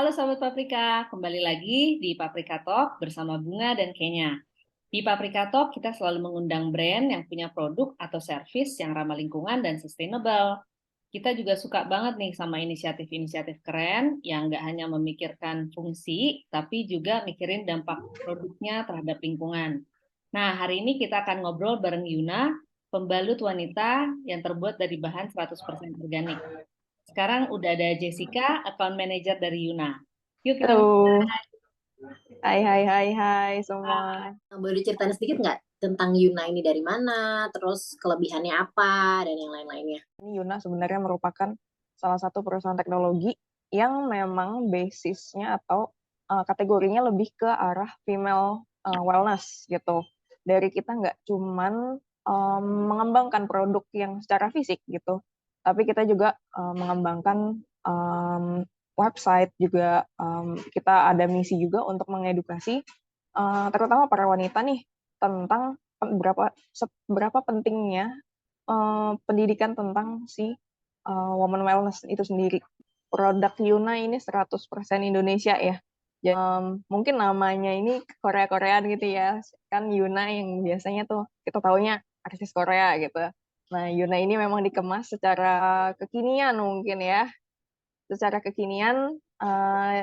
Halo Sobat Paprika, kembali lagi di Paprika Talk bersama Bunga dan Kenya. Di Paprika Talk kita selalu mengundang brand yang punya produk atau service yang ramah lingkungan dan sustainable. Kita juga suka banget nih sama inisiatif-inisiatif keren yang nggak hanya memikirkan fungsi, tapi juga mikirin dampak produknya terhadap lingkungan. Nah, hari ini kita akan ngobrol bareng Yuna, pembalut wanita yang terbuat dari bahan 100% organik. Sekarang udah ada Jessica, account manager dari Yuna. Yuk kita ngobrol. Halo, hai semua. Boleh diceritain sedikit nggak tentang Yuna ini dari mana, terus kelebihannya apa, dan yang lain-lainnya? Ini Yuna sebenarnya merupakan salah satu perusahaan teknologi yang memang basisnya atau kategorinya lebih ke arah female wellness gitu. Dari kita nggak cuman mengembangkan produk yang secara fisik gitu, tapi kita juga mengembangkan website juga. Kita ada misi juga untuk mengedukasi terutama para wanita nih tentang seberapa pentingnya pendidikan tentang si woman wellness itu sendiri. Produk Yuna ini 100% Indonesia ya. Mungkin namanya ini Korea-Koreaan gitu ya. Kan Yuna yang biasanya tuh kita taunya artis Korea gitu. Nah, Yuna ini memang dikemas secara kekinian mungkin ya. Secara kekinian,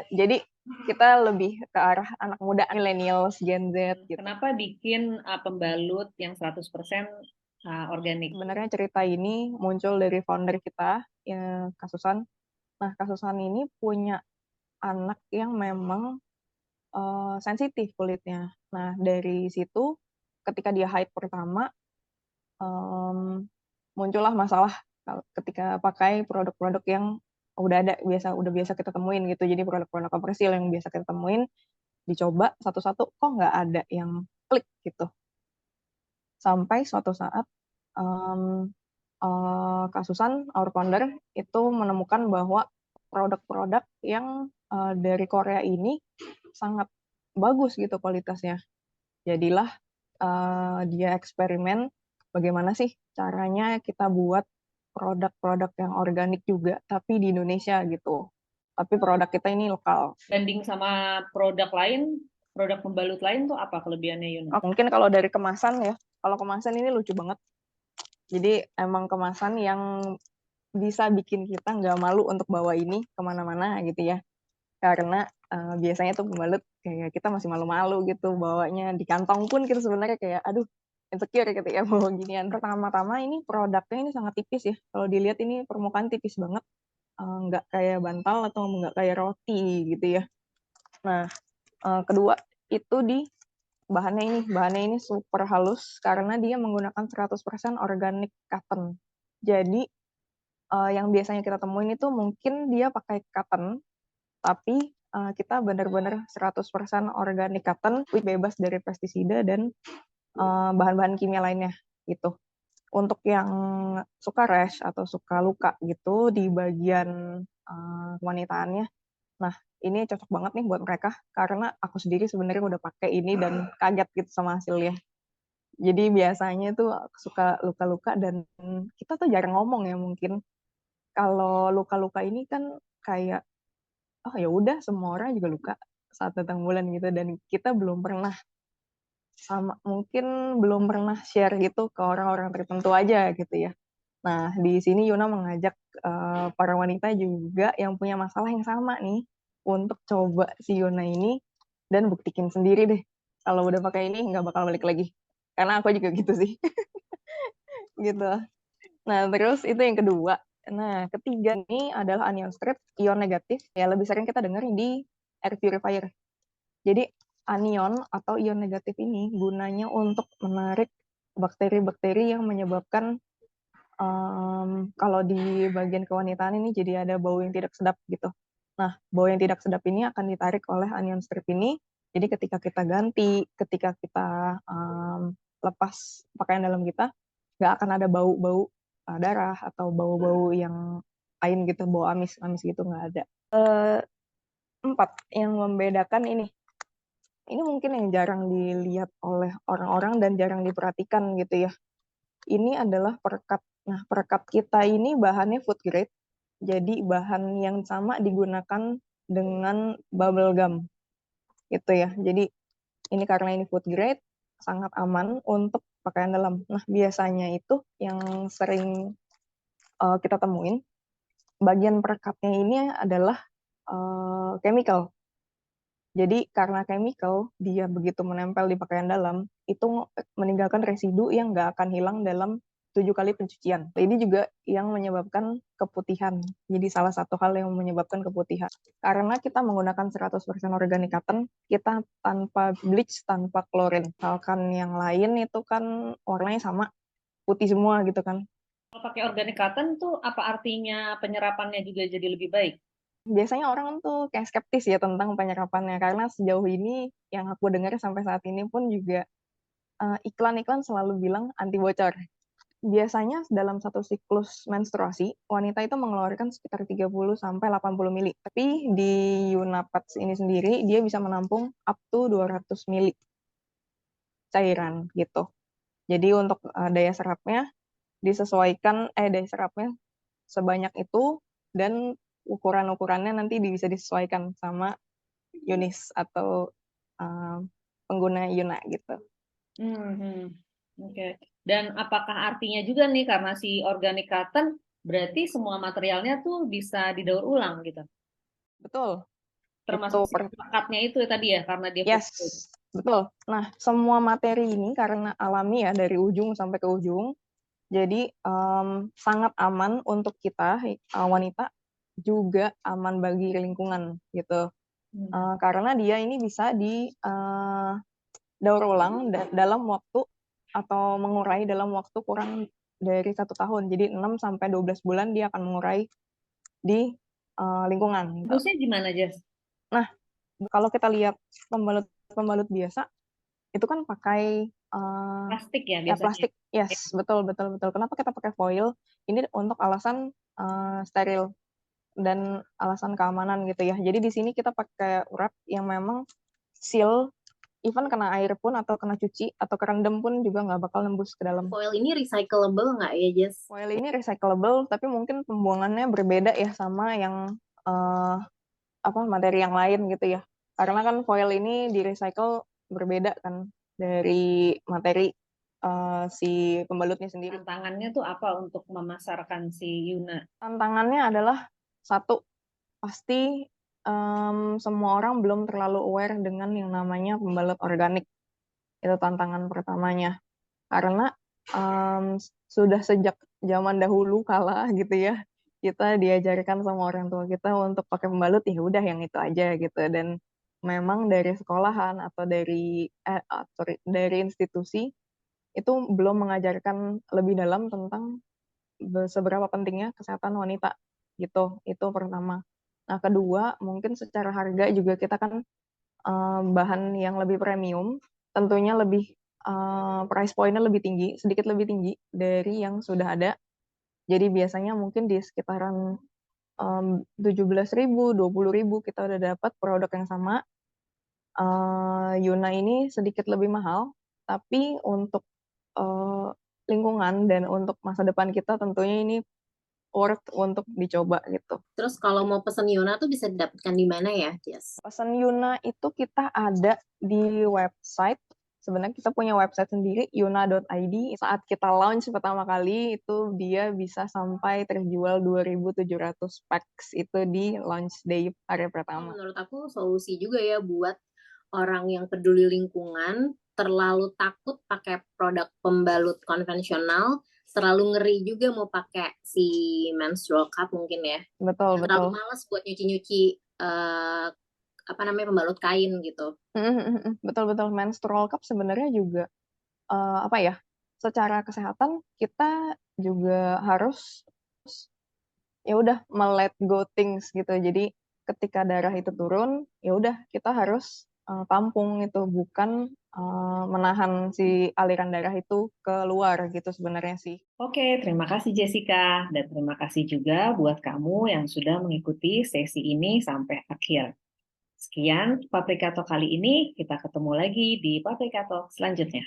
jadi kita lebih ke arah anak muda, millennials, Gen Z gitu. Kenapa bikin pembalut yang 100% organik? Sebenarnya cerita ini muncul dari founder kita, ya, Kasusan. Nah, Kasusan ini punya anak yang memang sensitif kulitnya. Nah, dari situ ketika dia haid pertama, em, muncullah masalah ketika pakai produk-produk yang udah biasa kita temuin gitu. Jadi produk-produk komersil yang biasa kita temuin dicoba satu-satu kok nggak ada yang klik gitu. Sampai suatu saat em, Kak Susan, our founder, itu menemukan bahwa produk-produk yang dari Korea ini sangat bagus gitu kualitasnya. Jadilah dia eksperimen bagaimana sih caranya kita buat produk-produk yang organik juga, tapi di Indonesia gitu. Tapi produk kita ini lokal. Banding sama produk lain, produk pembalut lain tuh apa kelebihannya Yuna? Mungkin kalau dari kemasan ya, kalau kemasan ini lucu banget. Jadi emang kemasan yang bisa bikin kita nggak malu untuk bawa ini kemana-mana gitu ya. Karena biasanya tuh pembalut kayak kita masih malu-malu gitu bawanya di kantong pun kita sebenarnya kayak aduh insecure gitu ya bawa ginian. Pertama-tama ini produknya ini sangat tipis ya. Kalau dilihat ini permukaan tipis banget, nggak kayak bantal atau nggak kayak roti gitu ya. Nah, kedua itu di bahannya ini super halus karena dia menggunakan 100% organic cotton. Jadi yang biasanya kita temuin itu mungkin dia pakai cotton, tapi kita benar-benar 100% organic cotton, bebas dari pestisida dan bahan-bahan kimia lainnya gitu. Untuk yang suka rash atau suka luka gitu di bagian wanitaannya, nah ini cocok banget nih buat mereka karena aku sendiri sebenarnya udah pakai ini dan kaget gitu sama hasilnya. Jadi biasanya tuh suka luka-luka dan kita tuh jarang ngomong ya mungkin. Kalau luka-luka ini kan kayak oh ya udah semua orang juga luka saat datang bulan gitu dan kita belum pernah mungkin belum pernah share gitu ke orang-orang tertentu aja gitu ya. Nah, di sini Yuna mengajak para wanita juga yang punya masalah yang sama nih untuk coba si Yuna ini dan buktikin sendiri deh. Kalau udah pakai ini nggak bakal balik lagi. Karena aku juga gitu sih. Gitu. Nah, terus itu yang kedua. Nah, ketiga ini adalah anion strip, ion negatif. Ya, lebih sering kita dengar di air purifier. Jadi, anion atau ion negatif ini gunanya untuk menarik bakteri-bakteri yang menyebabkan kalau di bagian kewanitaan ini jadi ada bau yang tidak sedap gitu. Nah, bau yang tidak sedap ini akan ditarik oleh anion strip ini. Jadi ketika kita ganti, ketika kita lepas pakaian dalam kita, nggak akan ada bau-bau darah atau bau-bau yang lain gitu, bau amis-amis gitu nggak ada. Empat, yang membedakan ini mungkin yang jarang dilihat oleh orang-orang dan jarang diperhatikan gitu ya. Ini adalah perekat. Nah, perekat kita ini bahannya food grade, jadi bahan yang sama digunakan dengan bubble gum gitu ya. Jadi ini karena ini food grade, sangat aman untuk pakaian dalam. Nah, biasanya itu yang sering kita temuin, bagian perekatnya ini adalah chemical. Jadi karena chemical, dia begitu menempel di pakaian dalam, itu meninggalkan residu yang nggak akan hilang dalam 7 kali pencucian. Ini juga yang menyebabkan keputihan. Jadi salah satu hal yang menyebabkan keputihan. Karena kita menggunakan 100% organic cotton, kita tanpa bleach, tanpa klorin. Misalkan yang lain itu kan warnanya sama, putih semua gitu kan. Kalau pakai organic cotton tuh apa artinya penyerapannya juga jadi lebih baik? Biasanya orang tuh kayak skeptis ya tentang penyerapannya, karena sejauh ini yang aku dengar sampai saat ini pun juga iklan-iklan selalu bilang anti bocor. Biasanya dalam satu siklus menstruasi, wanita itu mengeluarkan sekitar 30 sampai 80 mili. Tapi di Yuna Pads ini sendiri, dia bisa menampung up to 200 mili cairan gitu. Jadi untuk daya serapnya daya serapnya sebanyak itu, dan ukuran-ukurannya nanti bisa disesuaikan sama Yunis atau uh, pengguna Yuna gitu. Oke. Dan apakah artinya juga nih karena si organic cotton berarti semua materialnya tuh bisa didaur ulang gitu? Betul, itu Termasuk si pelekatnya itu ya tadi ya karena dia food yes, grade. betul. Nah, semua materi ini karena alami ya dari ujung sampai ke ujung, jadi sangat aman untuk kita wanita, juga aman bagi lingkungan gitu. Karena dia ini bisa di daur ulang dalam waktu atau mengurai dalam waktu kurang dari 1 tahun. Jadi 6 sampai 12 bulan dia akan mengurai di lingkungan gitu. Bagusnya gimana, Jess? Nah, kalau kita lihat pembalut biasa itu kan pakai Plastik ya ya biasanya. plastik. Yes, betul betul betul. Kenapa kita pakai foil? Ini untuk alasan steril dan alasan keamanan gitu ya. Jadi di sini kita pakai wrap yang memang seal, even kena air pun atau kena cuci atau kerendam pun juga nggak bakal nembus ke dalam. Foil ini recyclable nggak ya, Jess? Foil ini recyclable, tapi mungkin pembuangannya berbeda ya sama yang materi yang lain gitu ya. Karena kan foil ini di recycle berbeda kan dari materi si pembalutnya sendiri. Tantangannya tuh apa untuk memasarkan si Yuna? Tantangannya adalah satu, pasti semua orang belum terlalu aware dengan yang namanya pembalut organik. Itu tantangan pertamanya. Karena sudah sejak zaman dahulu kala gitu ya, kita diajarkan sama orang tua kita untuk pakai pembalut, ya udah yang itu aja gitu. Dan memang dari sekolahan atau dari institusi itu belum mengajarkan lebih dalam tentang seberapa pentingnya kesehatan wanita gitu. Itu pertama. Nah, kedua, mungkin secara harga juga kita kan bahan yang lebih premium, tentunya lebih price point-nya lebih tinggi, sedikit lebih tinggi dari yang sudah ada. Jadi biasanya mungkin di sekitaran 17.000, 20.000 kita udah dapat produk yang sama. Yuna ini sedikit lebih mahal, tapi untuk lingkungan dan untuk masa depan kita tentunya ini worth untuk dicoba gitu. Terus kalau mau pesen Yuna tuh bisa didapatkan di mana ya, Jess? Pesan Yuna itu kita ada di website. Sebenarnya kita punya website sendiri, yuna.id. Saat kita launch pertama kali, itu dia bisa sampai terjual 2.700 packs itu di launch day hari pertama. Menurut aku solusi juga ya buat orang yang peduli lingkungan, terlalu takut pakai produk pembalut konvensional, terlalu ngeri juga mau pakai si menstrual cup mungkin ya. Betul, Terlalu betul. malas buat nyuci-nyuci pembalut kain gitu. Betul, betul. Menstrual cup sebenarnya juga secara kesehatan kita juga harus ya udah let go things gitu. Jadi ketika darah itu turun, ya udah kita harus tampung itu, bukan menahan si aliran darah itu keluar gitu sebenarnya sih. Oke, terima kasih Jessica dan terima kasih juga buat kamu yang sudah mengikuti sesi ini sampai akhir. Sekian Paprika Talk kali ini, kita ketemu lagi di Paprika Talk selanjutnya.